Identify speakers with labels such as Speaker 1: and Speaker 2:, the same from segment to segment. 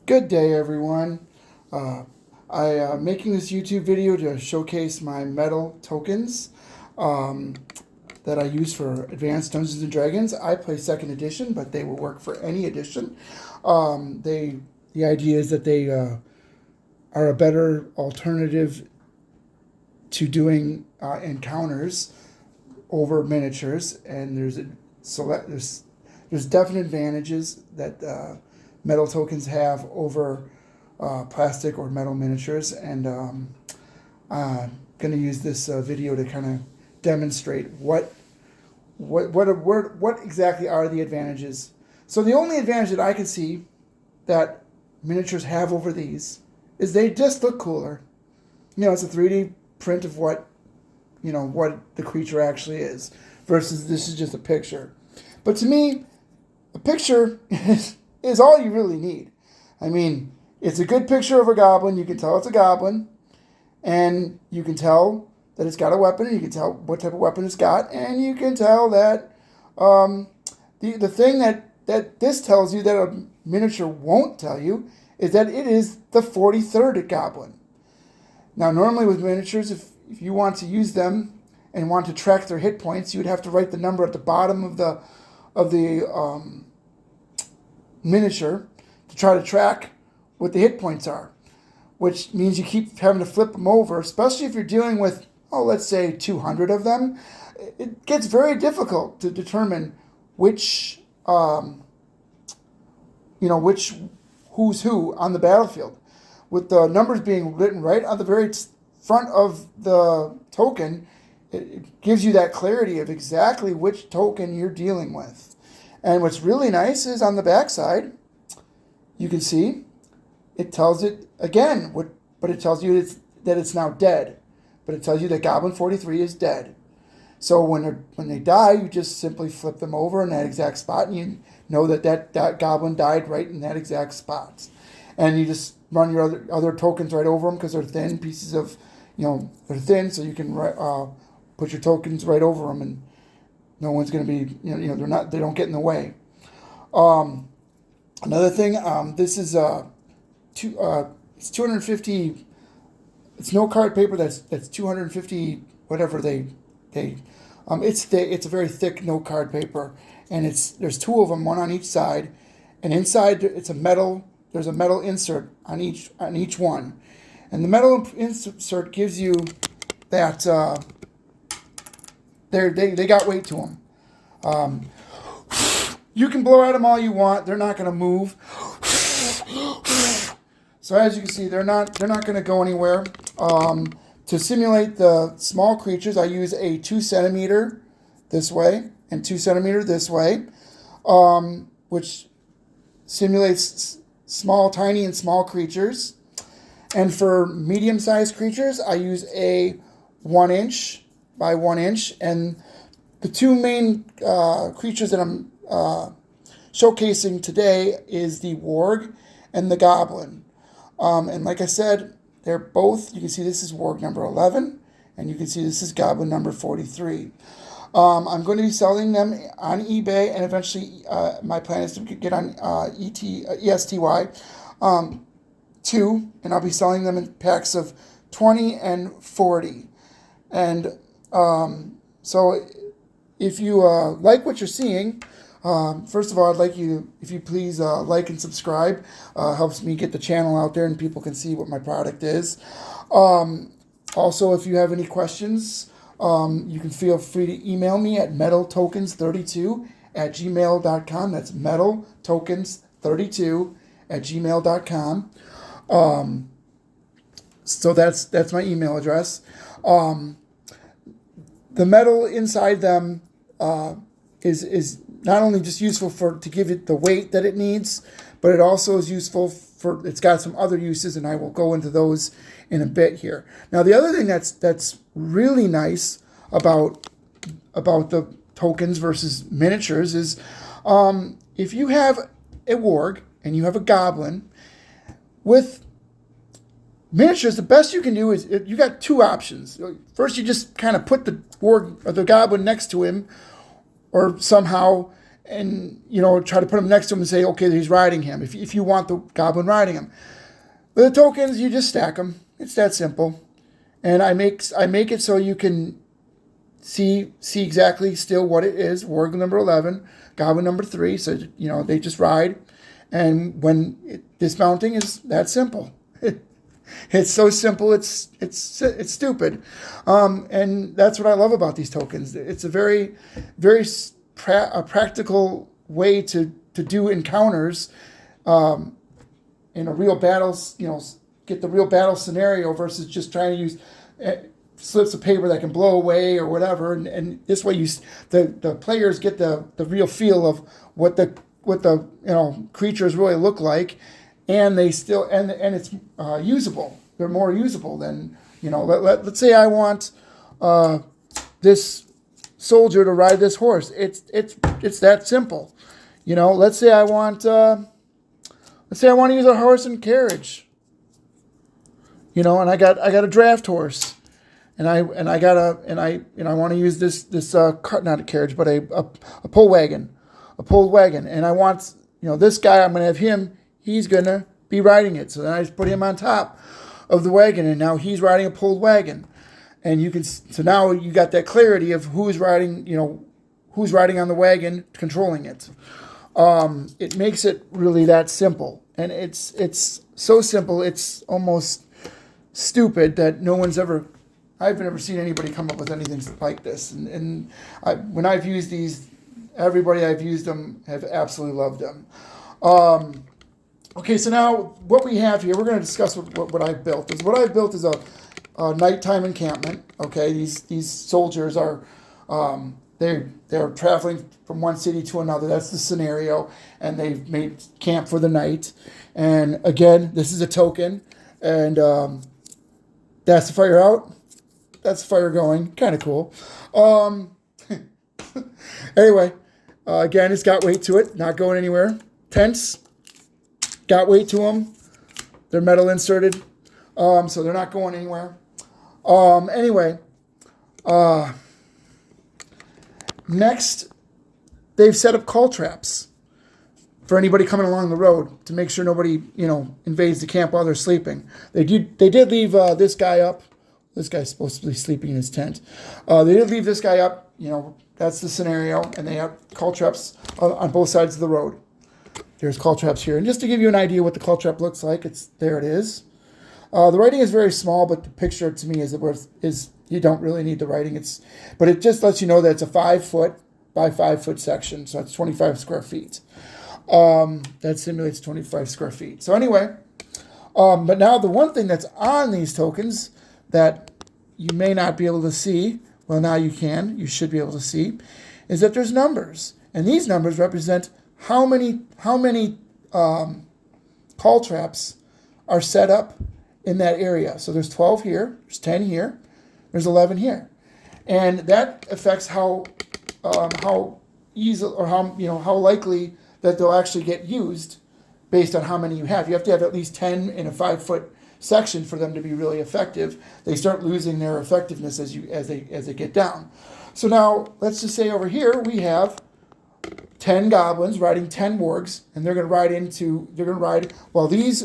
Speaker 1: Good day, everyone. I'm making this YouTube video to showcase my metal tokens that I use for Advanced Dungeons and Dragons. I play second edition, but they will work for any edition. The idea is that they are a better alternative to doing encounters over miniatures, and there's definite advantages that metal tokens have over plastic or metal miniatures, and I'm going to use this video to kind of demonstrate what exactly are the advantages. So the only advantage that I can see that miniatures have over these is they just look cooler. You know, it's a 3D print of what the creature actually is, versus this is just a picture. But to me, a picture is all you really need. I mean, it's a good picture of a goblin. You can tell it's a goblin, and you can tell that it's got a weapon, and you can tell what type of weapon it's got, and you can tell that the thing that this tells you that a miniature won't tell you is that it is the 43rd goblin. Now, normally with miniatures, if you want to use them and want to track their hit points, you would have to write the number at the bottom of the miniature to try to track what the hit points are, which means you keep having to flip them over, especially if you're dealing with, let's say 200 of them. It gets very difficult to determine which who's who on the battlefield. With the numbers being written right on the very front of the token, it gives you that clarity of exactly which token you're dealing with. And what's really nice is on the back side, you can see it tells it again, but it tells you that it's now dead. But it tells you that Goblin 43 is dead. So when they die, you just simply flip them over in that exact spot, and you know that goblin died right in that exact spot. And you just run your other tokens right over them because they're thin pieces of, they're thin, so you can put your tokens right over them, and no one's going to be, they don't get in the way. Another thing, this is it's 250. It's no card paper. That's 250. Whatever it's a very thick no card paper, and there's two of them, one on each side, and inside there's a metal insert on each one, and the metal insert gives you that they got weight to them. You can blow at them all you want; they're not going to move. So as you can see, they're not going to go anywhere. To simulate the small creatures, I use a 2 centimeter this way and 2 centimeter this way, which simulates tiny and small creatures. And for medium-sized creatures, I use a 1 inch by 1 inch. And the two main creatures that I'm showcasing today is the warg and the goblin. And like I said, they're both, you can see this is warg number 11, and you can see this is goblin number 43. I'm going to be selling them on eBay, and eventually my plan is to get on ESTY too, and I'll be selling them in packs of 20 and 40. And so if you like what you're seeing, first of all, I'd like you, if you please like and subscribe. Helps me get the channel out there and people can see what my product is. Also, if you have any questions, you can feel free to email me at metaltokens32@gmail.com. That's metaltokens32@gmail.com. So that's my email address. The metal inside them is not only just useful to give it the weight that it needs, but it also is useful it's got some other uses, and I will go into those in a bit here. Now, the other thing that's really nice about the tokens versus miniatures is if you have a warg and you have a goblin, with miniatures, the best you can do is you got two options. First, you just kind of put the warg or the goblin next to him, or somehow, and try to put him next to him and say, okay, he's riding him. If you want the goblin riding him, with the tokens, you just stack them. It's that simple. And I make it so you can see exactly still what it is. Warg number 11, goblin number 3. So they just ride, and when dismounting is that simple. It's so simple. It's stupid, and that's what I love about these tokens. It's a very practical way to do encounters in a real battles. Get the real battle scenario versus just trying to use slips of paper that can blow away or whatever. And this way, the players get the real feel of what the creatures really look like, and they still and it's usable. They're more usable than let's say I want this soldier to ride this horse. It's that simple. Let's say I want to use a horse and carriage. And I got a draft horse, and I want to use this not a carriage but a pull wagon, and I want this guy. I'm going to have him. He's going to be riding it. So then I just put him on top of the wagon, and now he's riding a pulled wagon. And so now you got that clarity of who's riding on the wagon, controlling it. It makes it really that simple, and it's so simple. It's almost stupid that I've never seen anybody come up with anything like this. And when I've used these, everybody I've used them have absolutely loved them. Okay, so now what we have here, we're going to discuss what I've built. What I've built is a nighttime encampment. Okay, these soldiers are they're traveling from one city to another. That's the scenario, and they've made camp for the night. And again, this is a token, and that's the fire out. That's the fire going. Kind of cool. Anyway, again, it's got weight to it. Not going anywhere. Tents. Got weight to them. They're metal inserted, so they're not going anywhere. Anyway, next, they've set up call traps for anybody coming along the road to make sure nobody, invades the camp while they're sleeping. They did leave this guy up. This guy's supposed to be sleeping in his tent. They did leave this guy up. That's the scenario, and they have call traps on both sides of the road. There's call traps here. And just to give you an idea what the call trap looks like, there it is. The writing is very small, but the picture to me is you don't really need the writing. But it just lets you know that it's a 5 foot by 5 foot section. So it's 25 square feet. That simulates 25 square feet. So anyway, but now the one thing that's on these tokens that you may not be able to see, well, now you should be able to see, is that there's numbers. And these numbers represent how many call traps are set up in that area. So there's 12 here, there's 10 here, there's 11 here, and that affects how easy or how likely that they'll actually get used based on how many you have. You have to have at least 10 in a 5 foot section for them to be really effective. They start losing their effectiveness as they get down. So now let's just say over here we have 10 goblins riding 10 wargs, and they're going to ride while these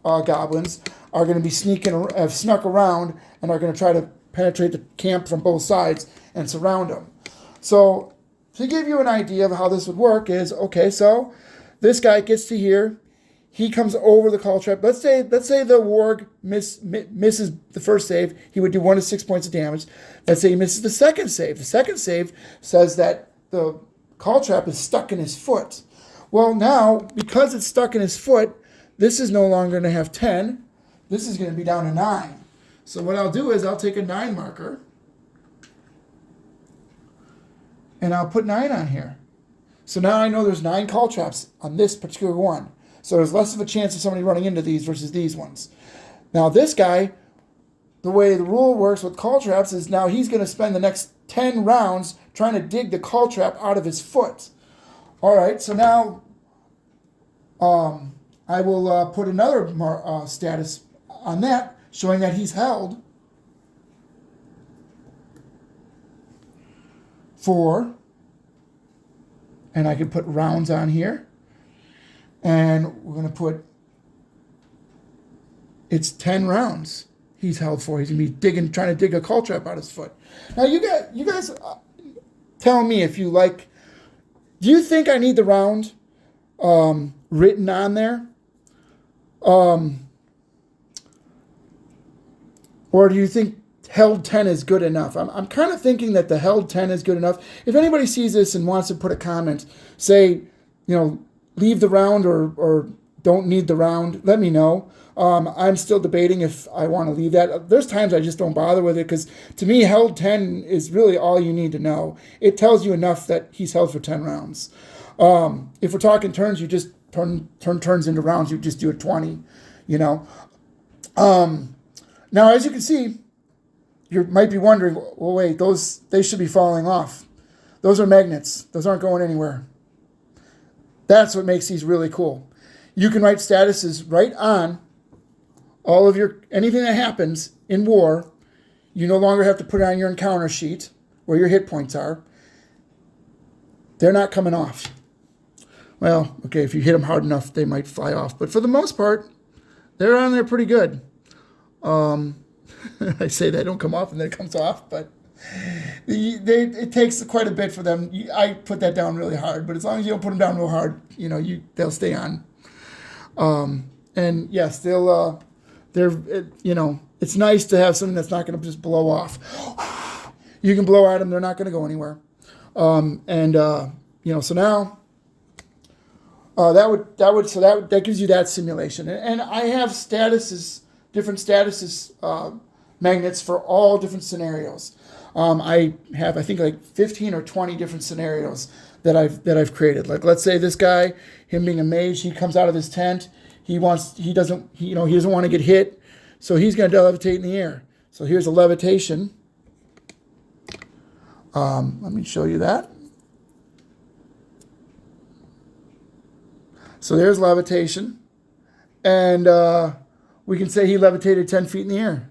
Speaker 1: goblins are going to be snuck around and are going to try to penetrate the camp from both sides and surround them. So to give you an idea of how this would work is, okay, so this guy gets to here, he comes over the call trap. Let's say the warg misses the first save, he would do 1 to 6 points of damage. Let's say he misses the second save. The second save says that the call trap is stuck in his foot. Well, now, because it's stuck in his foot, this is no longer going to have 10. This is going to be down to 9. So what I'll do is I'll take a 9 marker, and I'll put 9 on here. So now I know there's 9 call traps on this particular one. So there's less of a chance of somebody running into these versus these ones. Now this guy, the way the rule works with call traps is now he's going to spend the next 10 rounds trying to dig the call trap out of his foot. All right, so now I will put another status on that, showing that he's held for And I could put rounds on here. And we're going to put, it's 10 rounds he's held for. He's going to be trying to dig a call trap out his foot. Now, you guys tell me if you like, do you think I need the round written on there? Or do you think held 10 is good enough? I'm kind of thinking that the held 10 is good enough. If anybody sees this and wants to put a comment, say, leave the round or don't need the round, let me know. I'm still debating if I want to leave that. There's times I just don't bother with it because to me, held 10 is really all you need to know. It tells you enough that he's held for 10 rounds. If we're talking turns, you just turn turns into rounds. You just do it 20, Now, as you can see, you might be wondering, well, wait, they should be falling off. Those are magnets. Those aren't going anywhere. That's what makes these really cool. You can write statuses right on all of anything that happens in war. You no longer have to put it on your encounter sheet where your hit points are. They're not coming off. Well, okay, if you hit them hard enough, they might fly off. But for the most part, they're on there pretty good. I say they don't come off and then it comes off, but it takes quite a bit for them. I put that down really hard, but as long as you don't put them down real hard, they'll stay on. And yes, it's nice to have something that's not going to just blow off. You can blow at them; they're not going to go anywhere. So now that gives you that simulation, and I have different statuses magnets for all different scenarios. I have, I think, like 15 or 20 different scenarios that I've created. Like, let's say this guy, him being a mage, he comes out of his tent. He doesn't want to get hit, so he's going to levitate in the air. So here's a levitation. Let me show you that. So there's levitation, and we can say he levitated 10 feet in the air.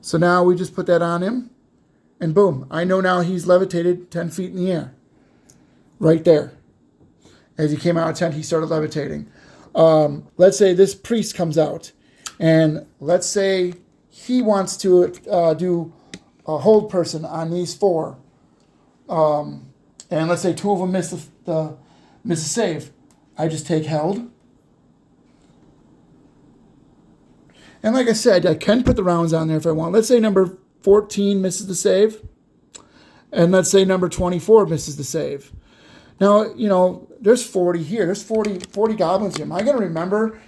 Speaker 1: So now we just put that on him, and boom, I know now he's levitated 10 feet in the air. Right there. As he came out of tent, he started levitating. Let's say this priest comes out, and let's say he wants to do a hold person on these 4. And let's say 2 of them miss the save. I just take held. And like I said, I can put the rounds on there if I want. Let's say number 14 misses the save. And let's say number 24 misses the save. Now, there's 40 here. There's 40 goblins here. Am I going to remember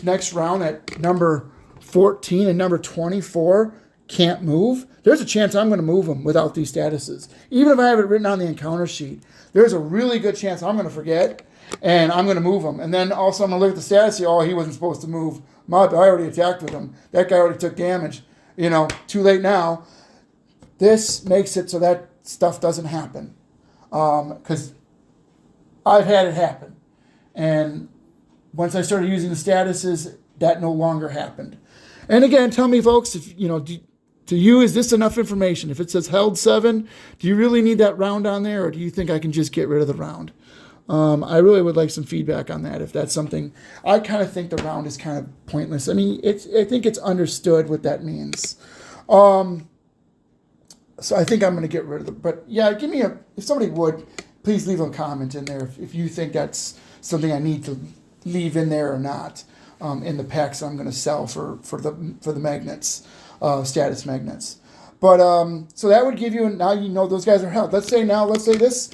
Speaker 1: next round that number 14 and number 24 can't move? There's a chance I'm going to move them without these statuses. Even if I have it written on the encounter sheet, there's a really good chance I'm going to forget, and I'm going to move them. And then also I'm going to look at the status here. Oh, he wasn't supposed to move. I already attacked with him. That guy already took damage. Too late now. This makes it so that stuff doesn't happen. Because I've had it happen. And once I started using the statuses, that no longer happened. And again, tell me, folks, if to you, is this enough information? If it says held 7, do you really need that round on there, or do you think I can just get rid of the round? I really would like some feedback on that. If that's something, I kind of think the round is kind of pointless. I mean, I think it's understood what that means. So I think I'm going to get rid of it. But yeah, if somebody would, please leave a comment in there if you think that's something I need to leave in there or not in the packs I'm going to sell for the magnets, status magnets. But so that would give you, now those guys are held. Let's say this.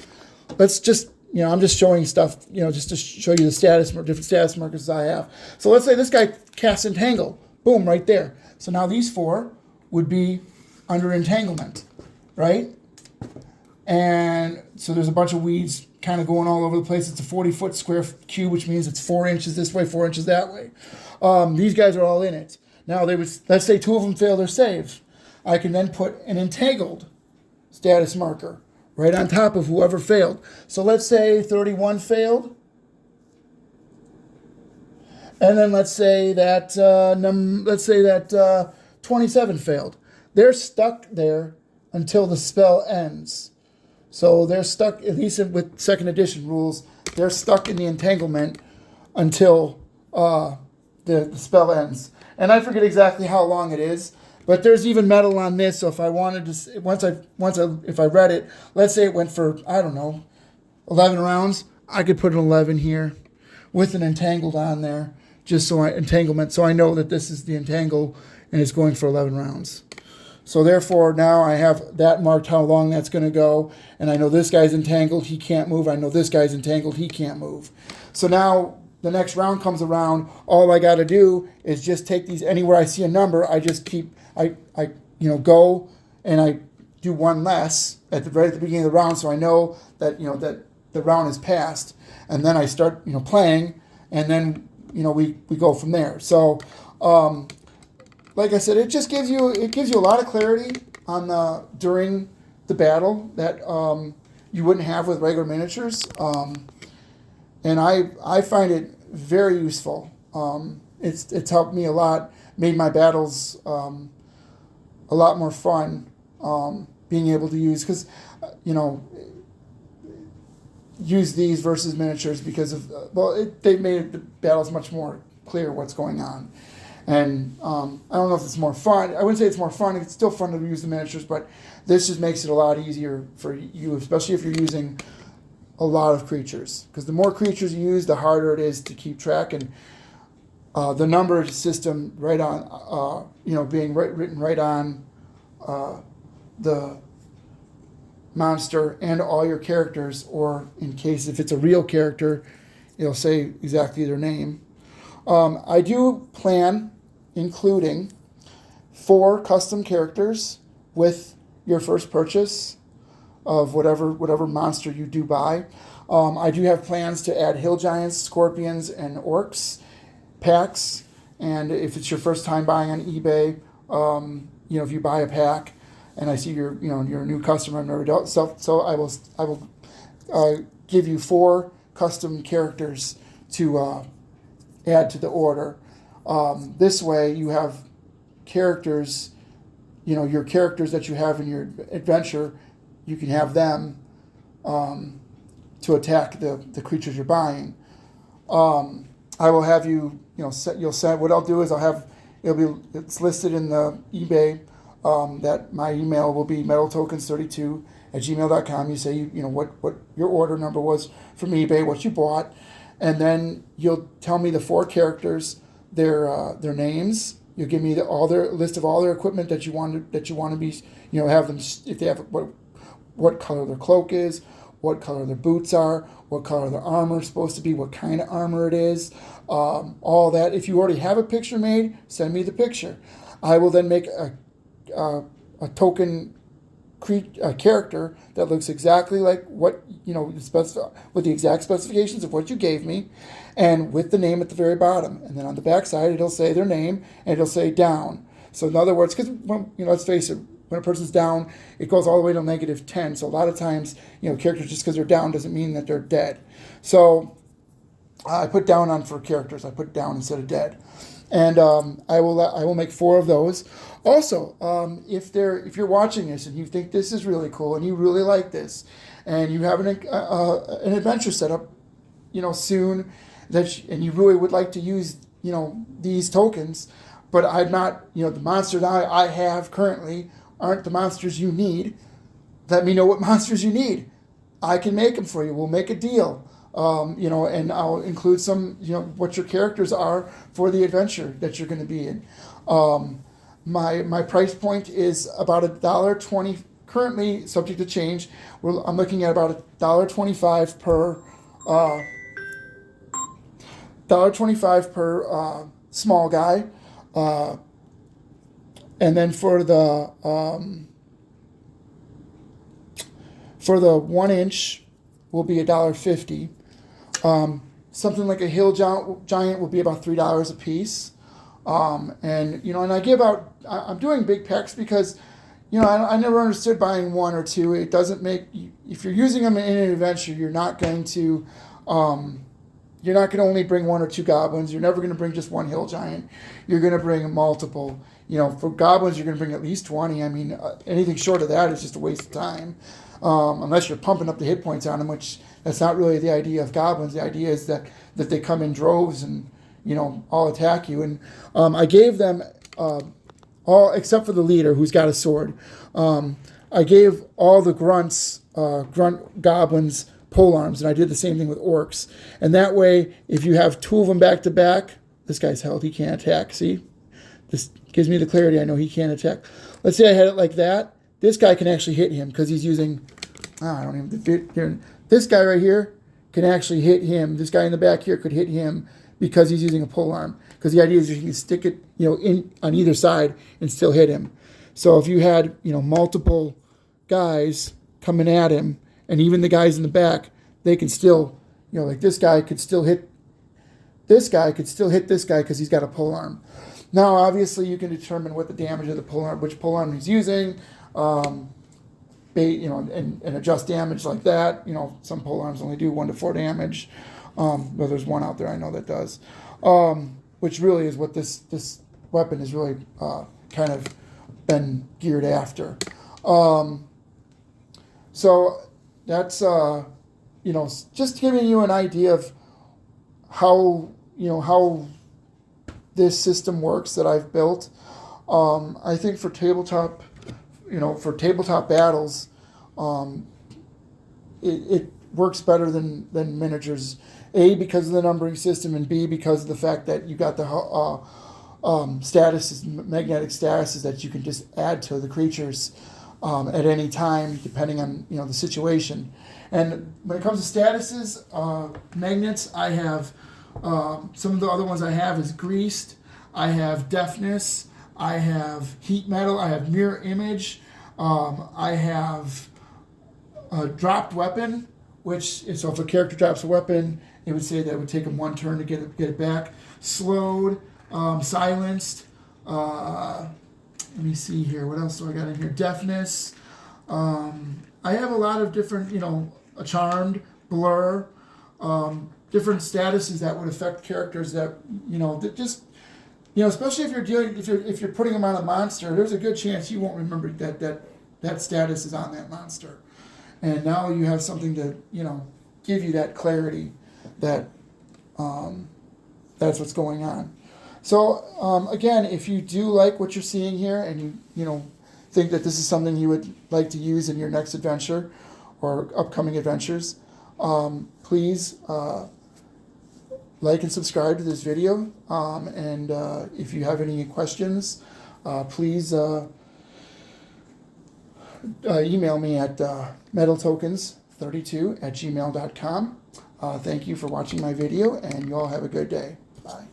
Speaker 1: Let's just. I'm just showing stuff, just to show you the different status markers I have. So let's say this guy casts Entangle. Boom, right there. So now these 4 would be under entanglement, right? And so there's a bunch of weeds kind of going all over the place. It's a 40-foot square cube, which means it's 4 inches this way, 4 inches that way. These guys are all in it. Now, let's say 2 of them fail their save. I can then put an entangled status marker right on top of whoever failed. So let's say 31 failed. And then let's say that 27 failed. They're stuck there until the spell ends. So they're stuck, at least with second edition rules, they're stuck in the entanglement until the spell ends. And I forget exactly how long it is, but there's even metal on this. So if I wanted to, if I read it, let's say it went for, I don't know, 11 rounds, I could put an 11 here with an entangled on there, just so entanglement, so I know that this is the entangle and it's going for 11 rounds. So therefore, now I have that marked how long that's going to go, and I know this guy's entangled, he can't move. I know this guy's entangled, he can't move. So now the next round comes around, all I got to do is just take these, anywhere I see a number, I just keep, I go and I do one less right at the beginning of the round, so I know that, that the round is passed, and then I start, playing, and then, we go from there. So, like I said, it gives you a lot of clarity on during the battle that you wouldn't have with regular miniatures, and I find it very useful. It's helped me a lot, made my battles a lot more fun, being able to use, because use these versus miniatures, because of they've made the battles much more clear what's going on. And I don't know if it's more fun. I wouldn't say it's more fun. It's still fun to use the miniatures, but this just makes it a lot easier for you, especially if you're using a lot of creatures. Because the more creatures you use, the harder it is to keep track. And the number system right on, being written right on the monster and all your characters, or in case if it's a real character, it'll say exactly their name. I do plan including 4 custom characters with your first purchase of whatever monster you do buy. I do have plans to add hill giants, scorpions, and orcs packs. And if it's your first time buying on eBay, if you buy a pack, and I see you're a new customer, I've never dealt, so I will give you 4 custom characters to add to the order. This way you have characters, your characters that you have in your adventure, you can have them to attack the creatures you're buying. I will have you'll set, what I'll do is it's listed in the eBay, that my email will be metaltokens32@gmail.com. You say, what your order number was from eBay, what you bought, and then you'll tell me the 4 characters, their names. You'll give me all their list of all their equipment that you want to be, have them, if they have what color their cloak is, what color their boots are, what color their armor is supposed to be, what kind of armor it is, all that. If you already have a picture made, send me the picture. I will then make a token character that looks exactly like what with the exact specifications of what you gave me, and with the name at the very bottom. And then on the back side, it'll say their name, and it'll say down. So in other words, because let's face it, when a person's down, it goes all the way to -10. So a lot of times, characters, just because they're down doesn't mean that they're dead. So I put down on for characters. I put down instead of dead, and I will make 4 of those. Also, if you're watching this and you think this is really cool and you really like this, and you have an adventure set up, soon, and you really would like to use these tokens, but I'm not, the monsters I have currently aren't the monsters you need. Let me know what monsters you need. I can make them for you. We'll make a deal. And I'll include some, what your characters are for the adventure that you're going to be in. My price point is about $1.20, currently subject to change. I'm looking at about $1.25 per small guy, and then for the 1 inch will be $1.50. Something like a hill giant will be about $3 a piece. And I give out, I'm doing big packs because, I never understood buying 1 or 2. It doesn't make, if you're using them in an adventure, you're not going to, you're not going to only bring 1 or 2 goblins. You're never going to bring just 1 hill giant. You're going to bring multiple. You know, for goblins, you're going to bring at least 20. I mean, anything short of that is just a waste of time. Unless you're pumping up the hit points on them, which that's not really the idea of goblins. The idea is that they come in droves and, you know, all attack you. And I gave them all, except for the leader who's got a sword. I gave all the grunt goblins pole arms, and I did the same thing with orcs. And that way, if you have 2 of them back to back, this guy's held, he can't attack. See? This gives me the clarity. I know he can't attack. Let's say I had it like that. This guy can actually hit him because he's using, I don't even fit here. This guy right here can actually hit him. This guy in the back here could hit him because he's using a pole arm. Because the idea is you can stick it, you know, in on either side and still hit him. So if you had, you know, multiple guys coming at him, and even the guys in the back, they can still, you know, like this guy could still hit this guy, because he's got a pole arm. Now, obviously, you can determine what the damage of the pole arm, which pole arm he's using, you know, and adjust damage like that. You know, some pole arms only do 1 to 4 damage. But there's one out there I know that does, which really is what this weapon is really kind of been geared after. So that's you know, just giving you an idea of how, you know, how this system works that I've built. I think for tabletop, you know, for tabletop battles, it works better than miniatures. A, because of the numbering system, and B, because of the fact that you got the statuses, magnetic statuses that you can just add to the creatures at any time, depending on, you know, the situation. And when it comes to statuses, magnets, I have some of the other ones I have is greased. I have deafness. I have heat metal. I have mirror image. I have a dropped weapon, which, so if a character drops a weapon, it would say that it would take them 1 turn to get it back. Slowed, silenced. Let me see here. What else do I got in here? Deafness. I have a lot of different, you know, a charmed, blur, different statuses that would affect characters that, you know, that just, you know, especially if you're putting them on a monster, there's a good chance you won't remember that status is on that monster. And now you have something to, you know, give you that clarity that that's what's going on. So again, if you do like what you're seeing here, and you know, think that this is something you would like to use in your next adventure or upcoming adventures, please like and subscribe to this video. And if you have any questions, please email me at metaltokens32@gmail.com. Thank you for watching my video, and you all have a good day. Bye.